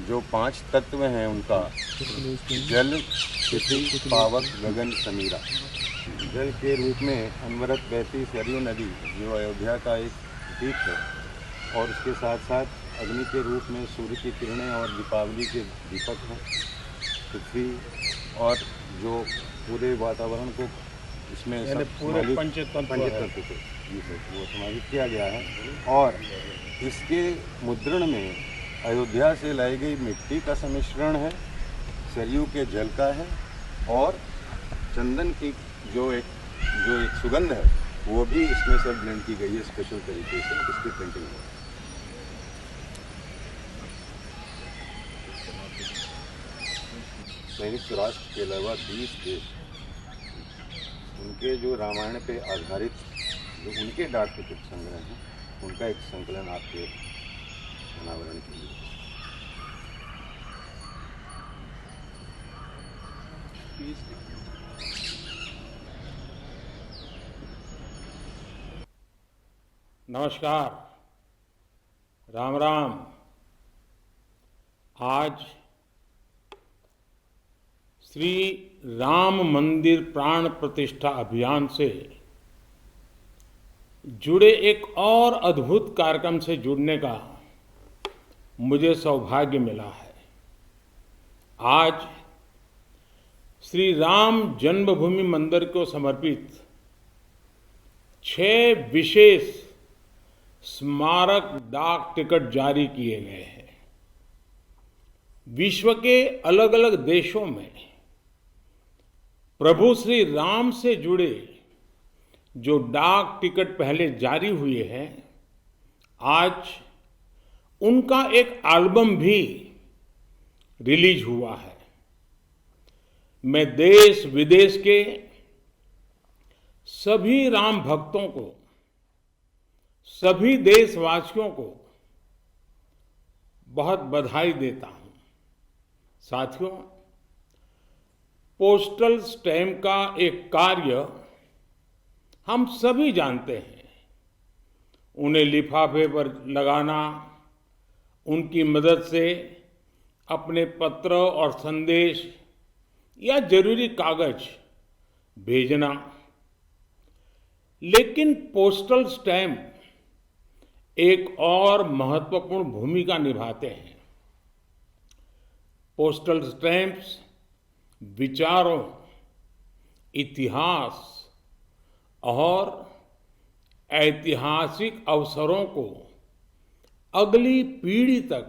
जो 5 तत्व हैं उनका, जल, पृथ्वी, पावक, गगन, समीरा। जल के रूप में अनवरत बहती सरयू नदी जो अयोध्या का एक प्रतीक है, और उसके साथ साथ अग्नि के रूप में सूर्य की किरणें और दीपावली के दीपक हैं। पृथ्वी और जो पूरे वातावरण को इसमें पूरे पंचतत्व को वो समाहित किया गया है। और इसके मुद्रण में अयोध्या से लाई गई मिट्टी का सम्मिश्रण है, सरयू के जल का है, और चंदन की जो एक सुगंध है वो भी इसमें सब ब्लेंड की गई है स्पेशल तरीके से। इसकी प्रिंटिंग है। संयुक्त राष्ट्र के अलावा 20 देश उनके जो रामायण पे आधारित जो उनके डाक टिकट संग्रह हैं उनका एक संकलन आपके अनावरण के लिए। नमस्कार, राम राम। आज श्री राम मंदिर प्राण प्रतिष्ठा अभियान से जुड़े एक और अद्भुत कार्यक्रम से जुड़ने का मुझे सौभाग्य मिला है। आज श्री राम जन्मभूमि मंदिर को समर्पित 6 विशेष स्मारक डाक टिकट जारी किए गए हैं। विश्व के अलग अलग देशों में प्रभु श्री राम से जुड़े जो डाक टिकट पहले जारी हुए हैं, आज उनका एक एल्बम भी रिलीज हुआ है। मैं देश विदेश के सभी राम भक्तों को, सभी देशवासियों को बहुत बधाई देता हूं। साथियों, पोस्टल स्टैम्प का एक कार्य हम सभी जानते हैं। उन्हें लिफाफे पर लगाना, उनकी मदद से अपने पत्र और संदेश या जरूरी कागज भेजना। लेकिन पोस्टल स्टैम्प एक और महत्वपूर्ण भूमिका निभाते हैं। पोस्टल स्टैम्प्स विचारों, इतिहास और ऐतिहासिक अवसरों को अगली पीढ़ी तक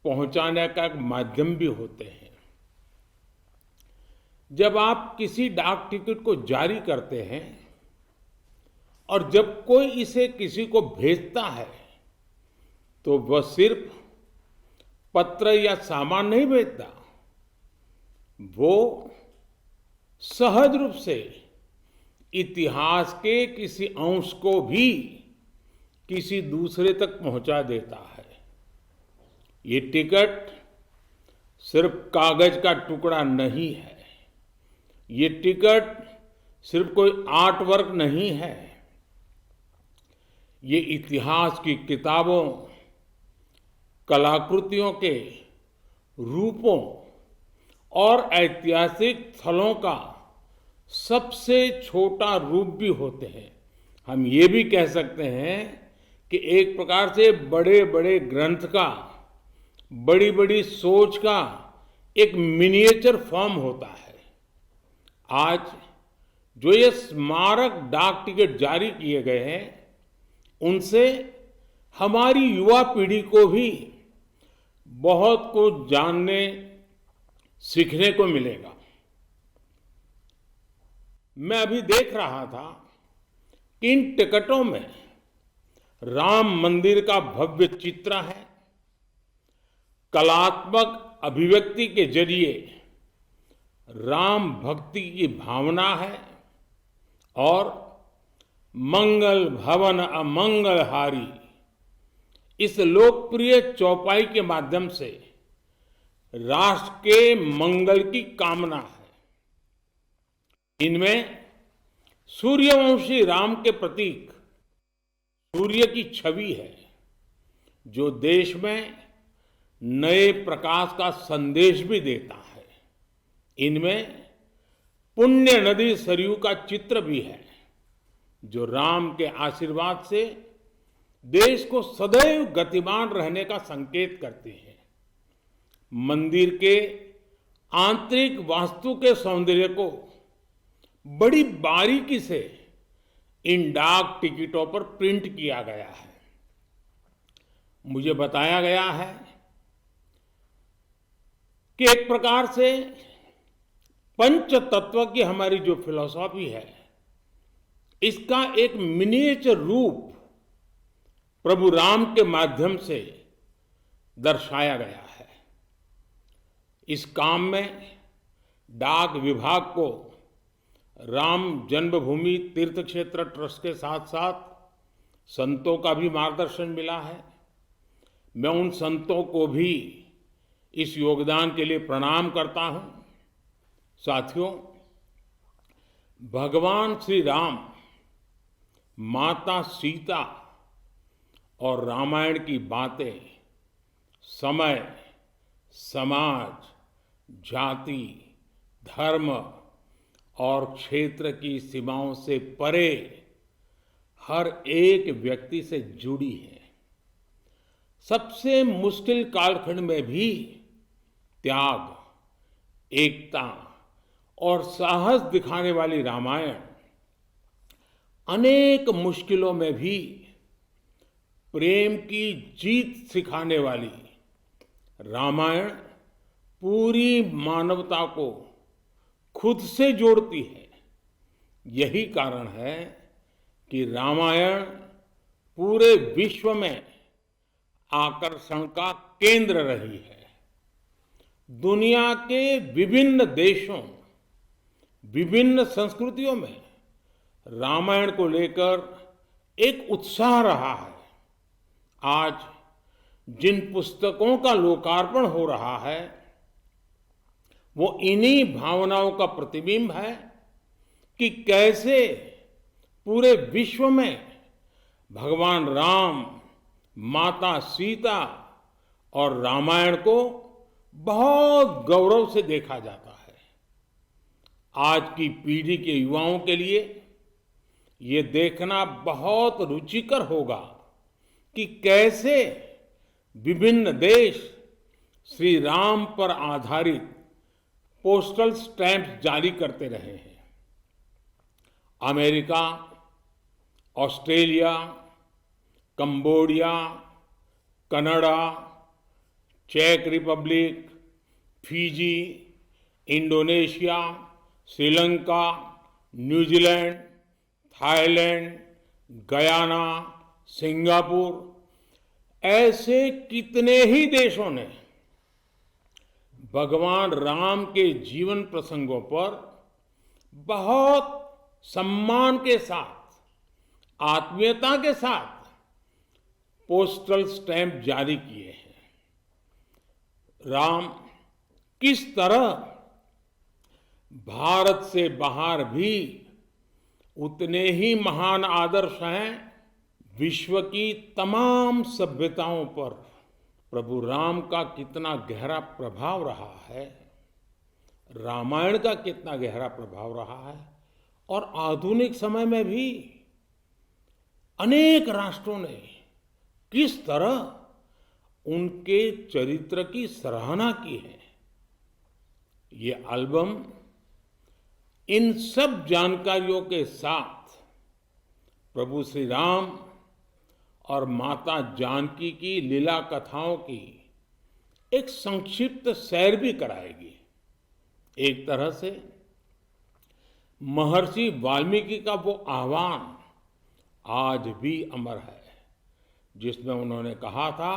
पहुंचाने का एक माध्यम भी होते हैं। जब आप किसी डाक टिकट को जारी करते हैं और जब कोई इसे किसी को भेजता है, तो वह सिर्फ पत्र या सामान नहीं भेजता, वो सहज रूप से इतिहास के किसी अंश को भी किसी दूसरे तक पहुंचा देता है। ये टिकट सिर्फ कागज का टुकड़ा नहीं है, ये टिकट सिर्फ कोई आर्ट वर्क नहीं है, ये इतिहास की किताबों, कलाकृतियों के रूपों और ऐतिहासिक स्थलों का सबसे छोटा रूप भी होते हैं। हम ये भी कह सकते हैं कि एक प्रकार से बड़े बड़े ग्रंथ का, बड़ी बड़ी सोच का एक मिनिएचर फॉर्म होता है। आज जो ये स्मारक डाक टिकट जारी किए गए हैं, उनसे हमारी युवा पीढ़ी को भी बहुत कुछ जानने, सीखने को मिलेगा। मैं अभी देख रहा था कि इन टिकटों में राम मंदिर का भव्य चित्र है, कलात्मक अभिव्यक्ति के जरिए राम भक्ति की भावना है, और मंगल भवन अमंगलहारी इस लोकप्रिय चौपाई के माध्यम से राष्ट्र के मंगल की कामना है। इनमें सूर्यवंशी राम के प्रतीक सूर्य की छवि है, जो देश में नए प्रकाश का संदेश भी देता है। इनमें पुण्य नदी सरयू का चित्र भी है, जो राम के आशीर्वाद से देश को सदैव गतिमान रहने का संकेत करते हैं। मंदिर के आंतरिक वास्तु के सौंदर्य को बड़ी बारीकी से इन डाक टिकटों पर प्रिंट किया गया है। मुझे बताया गया है कि एक प्रकार से पंच तत्व की हमारी जो फिलॉसफी है, इसका एक मिनिएचर रूप प्रभु राम के माध्यम से दर्शाया गया है। इस काम में डाक विभाग को राम जन्मभूमि तीर्थ क्षेत्र ट्रस्ट के साथ साथ संतों का भी मार्गदर्शन मिला है। मैं उन संतों को भी इस योगदान के लिए प्रणाम करता हूं। साथियों, भगवान श्री राम, माता सीता और रामायण की बातें समय, समाज, जाति, धर्म और क्षेत्र की सीमाओं से परे हर एक व्यक्ति से जुड़ी है। सबसे मुश्किल कालखंड में भी त्याग, एकता और साहस दिखाने वाली रामायण अनेक मुश्किलों में भी प्रेम की जीत सिखाने वाली रामायण पूरी मानवता को खुद से जोड़ती है। यही कारण है कि रामायण पूरे विश्व में आकर्षण का केंद्र रही है। दुनिया के विभिन्न देशों, विभिन्न संस्कृतियों में रामायण को लेकर एक उत्साह रहा है। आज जिन पुस्तकों का लोकार्पण हो रहा है, वो इन्हीं भावनाओं का प्रतिबिंब है कि कैसे पूरे विश्व में भगवान राम, माता सीता और रामायण को बहुत गौरव से देखा जाता है। आज की पीढ़ी के युवाओं के लिए ये देखना बहुत रुचिकर होगा कि कैसे विभिन्न देश श्री राम पर आधारित पोस्टल स्टैंप जारी करते रहे हैं। अमेरिका, ऑस्ट्रेलिया, कंबोडिया, कनाडा, चेक Republic, Fiji, Indonesia, Sri Lanka, New Zealand, Thailand, Guyana, Singapore, ऐसे कितने ही देशों ने भगवान राम के जीवन प्रसंगों पर बहुत सम्मान के साथ, आत्मीयता के साथ पोस्टल स्टैंप जारी किए हैं। राम किस तरह भारत से बाहर भी उतने ही महान आदर्श हैं, विश्व की तमाम सभ्यताओं पर प्रभु राम का कितना गहरा प्रभाव रहा है, रामायण का कितना गहरा प्रभाव रहा है, और आधुनिक समय में भी अनेक राष्ट्रों ने किस तरह उनके चरित्र की सराहना की है। ये एल्बम इन सब जानकारियों के साथ प्रभु श्री राम और माता जानकी की लीला कथाओं की एक संक्षिप्त सैर भी कराएगी। एक तरह से महर्षि वाल्मीकि का वो आह्वान आज भी अमर है, जिसमें उन्होंने कहा था,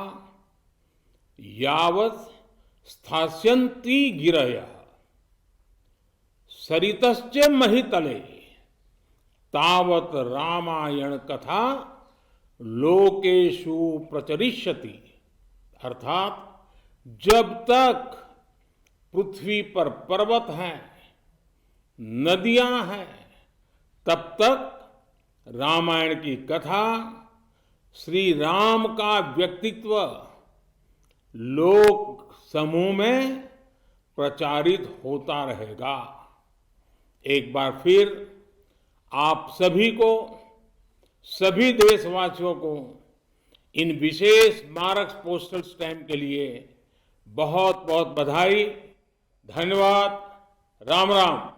यावत् स्थास्यन्ति गिरयः सरितश्च महितले तावत् रामायण कथा लोकेषु प्रचरिष्यति। अर्थात जब तक पृथ्वी पर पर्वत हैं, नदियां हैं, तब तक रामायण की कथा, श्री राम का व्यक्तित्व लोक समूह में प्रचारित होता रहेगा। एक बार फिर आप सभी को, सभी देशवासियों को इन विशेष स्मारक पोस्टल स्टैम्प के लिए बहुत बहुत बधाई, धन्यवाद, राम राम।